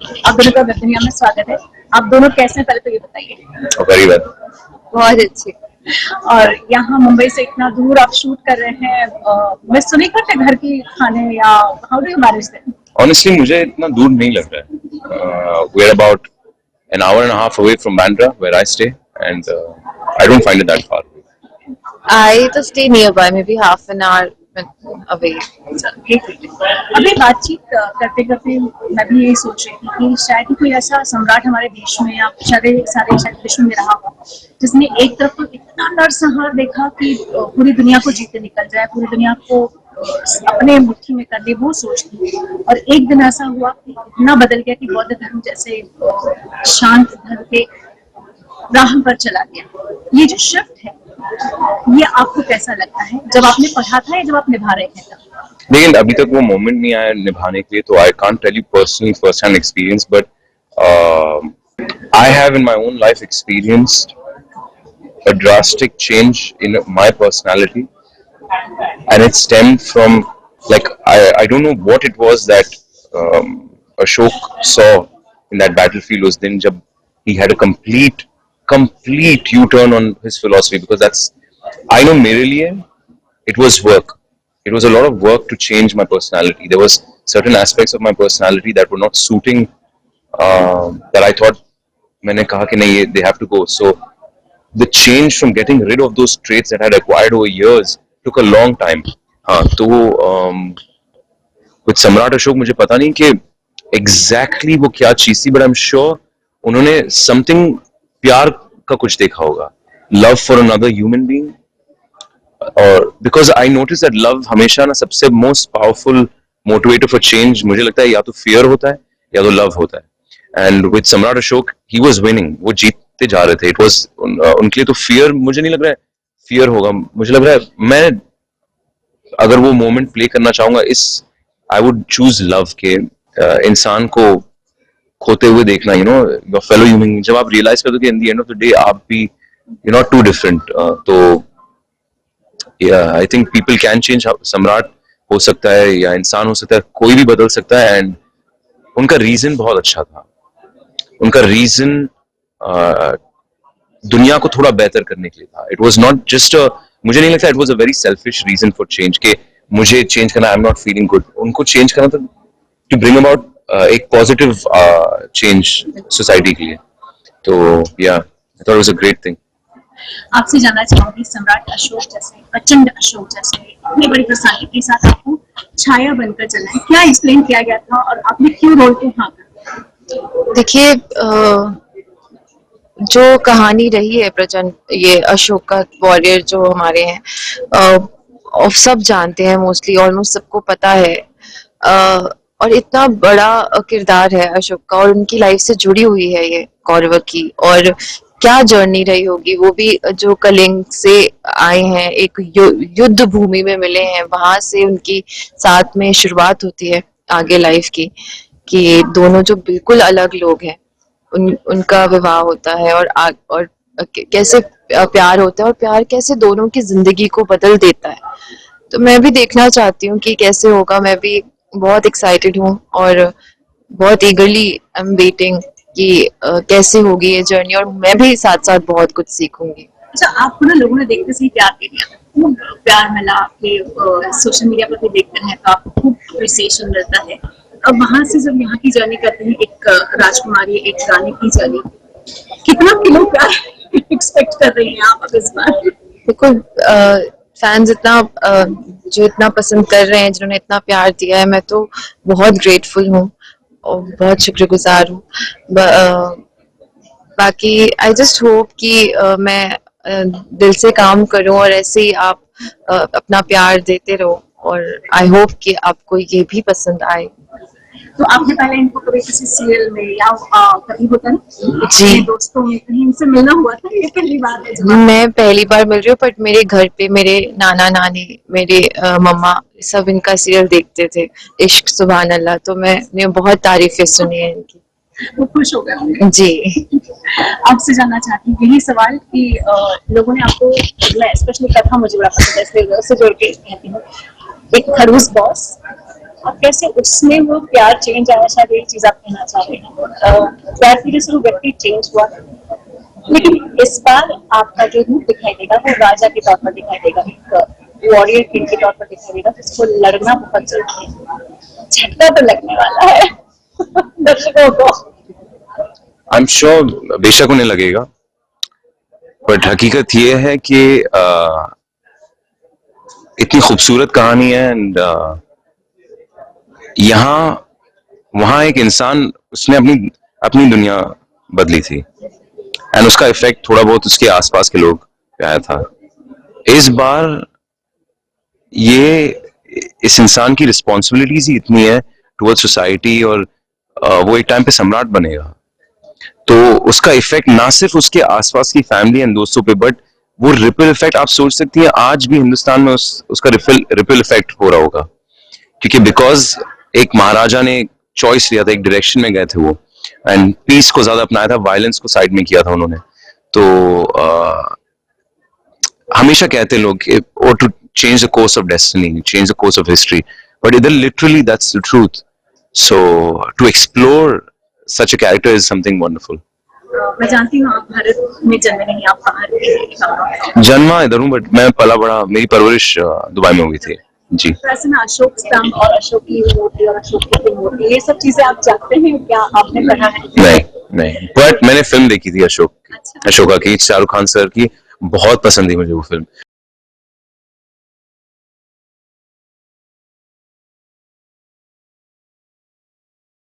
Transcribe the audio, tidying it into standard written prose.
आप दोनों का वेब दुनिया में स्वागत है। आप दोनों कैसे हैं पहले तो ये बताइए। Very well. बहुत अच्छी। और यहाँ मुंबई से इतना दूर आप शूट कर रहे हैं, मिस तो नहीं करते घर की खाने या how do you manage that? Honestly मुझे इतना दूर नहीं लग रहा है। We are about an hour and a half away from Bandra, where I stay, and I don't find it that far. I to stay nearby, maybe half an hour away. अभी बातचीत करते करते मैं भी यही सोच रही थी कि शायद ही कोई ऐसा सम्राट हमारे देश में या शायद विश्व में रहा हो जिसने एक तरफ तो इतना नरसंहार देखा कि पूरी दुनिया को जीते निकल जाए, पूरी दुनिया को अपने मुट्ठी में कर दे, वो सोचती। और एक दिन ऐसा हुआ कि इतना बदल गया कि बौद्ध धर्म जैसे शांत धर्म के राह पर चला गया। ये जो शिफ्ट है, ये आपको कैसा लगता है? जब आपने पढ़ा था या जब आप निभा रहे थे तब? लेकिन अभी तक वो मोमेंट नहीं आया निभाने के लिए, तो I can't tell you personally first hand experience, but I have in my own life experienced a drastic change in my personality, and it stemmed from, like, I don't know what it was that Ashok saw in that battlefield was then jab he had a complete U-turn on his philosophy, because that's, I know mere liye it was work. It was a lot of work to change my personality. There was certain aspects of my personality that were not suiting, that I thought मैंने कहा कि नहीं, they have to go. So the change from getting rid of those traits that I had acquired over years took a long time. हाँ, तो with सम्राट अशोक मुझे पता नहीं कि exactly वो क्या चीज थी, but I'm sure उन्होंने something प्यार का कुछ देखा होगा, love for another human being, और because I noticed that love हमेशा ना सबसे most powerful motivator for change मुझे लगता है या तो fear होता है या तो love होता है. And with सम्राट अशोक he was winning, वो जीतते जा रहे थे. It was उनके लिए तो fear मुझे नहीं लग रहा है fear होगा. मुझे लग रहा है मैं अगर वो मोमेंट प्ले करना चाहूंगा इस आई वुड चूज लव के इंसान को खोते हुए देखना, you know, your fellow human. जब आप रियलाइज कर दो कि in the end of the day आप भी यू नॉट टू डिफरेंट, तो I think people can change. सम्राट हो सकता है या इंसान हो सकता है, कोई भी बदल सकता है. एंड उनका रीजन बहुत अच्छा था. उनका रीजन दुनिया को थोड़ा बेहतर करने के लिए था. इट वॉज नॉट जस्ट मुझे नहीं लगता it was a very selfish reason for change के मुझे चेंज करना, I am not feeling good. उनको चेंज करना था टू ब्रिंग अबाउट एक पॉजिटिव चेंज सोसाइटी के लिए. तो yeah I thought it was a great thing. आपसे जानना चाहूंगी, सम्राट अशोक जैसे, प्रचंड अशोक जैसे इतनी बड़ी पर्सनालिटी के साथ आपको छाया बनकर चलना है, क्या एक्सप्लेन किया गया था और आपने क्यों रोल को हाँ कहा? देखिए, जो कहानी रही है प्रचंड, ये अशोक का वॉरियर जो हमारे हैं, और सब जानते हैं, मोस्टली ऑलमोस्ट सबको पता है. और इतना बड़ा किरदार है अशोक का, और उनकी लाइफ से जुड़ी हुई है ये कौरव की. और क्या जर्नी रही होगी, वो भी जो कलिंग से आए हैं, एक युद्ध भूमि में मिले हैं, वहां से उनकी साथ में शुरुआत होती है आगे लाइफ की, कि दोनों जो बिल्कुल अलग लोग हैं उनका विवाह होता है, और कैसे प्यार होता है, और प्यार कैसे दोनों की जिंदगी को बदल देता है. तो मैं भी देखना चाहती हूँ कि कैसे होगा. मैं भी बहुत एक्साइटेड हूँ और बहुत ईगरली आई एम वेटिंग कि कैसे होगी ये जर्नी, और मैं भी साथ साथ बहुत कुछ सीखूंगी. अच्छा, आपको ना लोगों ने देखते से ही प्यार दे दिया, खूब प्यार मिला. आपके सोशल मीडिया पर भी देखते हैं तो आपको खूब अप्रिसिएशन मिलता है. अब वहां से जब यहाँ की जर्नी करते हैं, एक राजकुमारी, एक रानी की जर्नी, कितना किलो प्यार एक्सपेक्ट कर रही हैं आप अब इस बार? देखो, फैंस इतना जो इतना पसंद कर रहे हैं, जिन्होंने इतना प्यार दिया है, मैं तो बहुत ग्रेटफुल हूँ और बहुत शुक्रगुजार हूँ. बाकी आई जस्ट होप कि मैं दिल से काम करूँ, और ऐसे ही आप अपना प्यार देते रहो, और आई होप कि आपको ये भी पसंद आए. तो आपने पहले इनको कभी किसी सीरियल में या कभी होता ना जी, दोस्तों में कहीं इनसे मिलना हुआ था? ये पहली बार है जब मैं पहली बार मिल रही हूँ, बट मेरे घर पे मेरे नाना नानी, मेरे मम्मा, सब इनका सीरियल देखते थे, इश्क सुभान अल्लाह. तो मैंने बहुत तारीफें सुनी है इनकी. वो खुश हो गए जी. आपसे जानना चाहती हूँ यही सवाल कि लोगों ने आपको, मैं स्पेशली कथा मुझे बड़ा पसंद है इसलिए उससे जोड़ के कहती हूँ, एक खड़ूस बॉस और कैसे उसमें वो प्यार चेंज आया, शायद यही चीज आप कहना चाह रहे हैं। प्यार की वजह से वो व्यक्ति चेंज हुआ, लेकिन इस बार आपका जो रूप दिखाई देगा वो राजा के तौर पर दिखाई देगा, एक वॉरियर किंग के तौर पर दिखाई देगा, जिसको लड़ना बहुत जरूरी है। झटका तो लगने वाला है दर्शकों को। आई एम श्योर बेशक उन्हें लगेगा, बट हकीकत ये है कि इतनी खूबसूरत कहानी है एंड यहाँ वहां एक इंसान उसने अपनी अपनी दुनिया बदली थी एंड उसका इफेक्ट थोड़ा बहुत उसके आसपास के लोग पे आया था। इस बार ये इस इंसान की रिस्पॉन्सिबिलिटीज ही इतनी है टुवर्ड सोसाइटी और वो एक टाइम पे सम्राट बनेगा, तो उसका इफेक्ट ना सिर्फ उसके आसपास की फैमिली एंड दोस्तों पे, बट वो रिपल इफेक्ट आप सोच सकती हैं आज भी हिंदुस्तान में उसका रिपल इफेक्ट हो रहा होगा, क्योंकि बिकॉज एक महाराजा ने चॉइस लिया था, एक डायरेक्शन में गए थे वो एंड पीस को ज्यादा अपनाया था, वायलेंस को साइड में किया था उन्होंने। तो हमेशा कहते हैं लोग और to change the course of destiny, change the course of history, but इधर literally that's the truth. So to explore such a character is something wonderful. मैं जानती हूँ आप भारत में जन्मे नहीं, आप बाहर के। जन्मा इधर हूँ बट मैं पला बड़ा, मेरी परवरिश दुबई में हुई थी जी। तो ऐसे में अशोक स्तंभ और अशोक की मूर्ति और अशोक की मूर्ति, ये सब चीजें आप जानते हैं क्या, आपने पढ़ा है? नहीं, बट मैंने फिल्म देखी थी अशोक, अच्छा। अशोका की, शाहरुख खान सर की, बहुत पसंद थी मुझे वो फिल्म।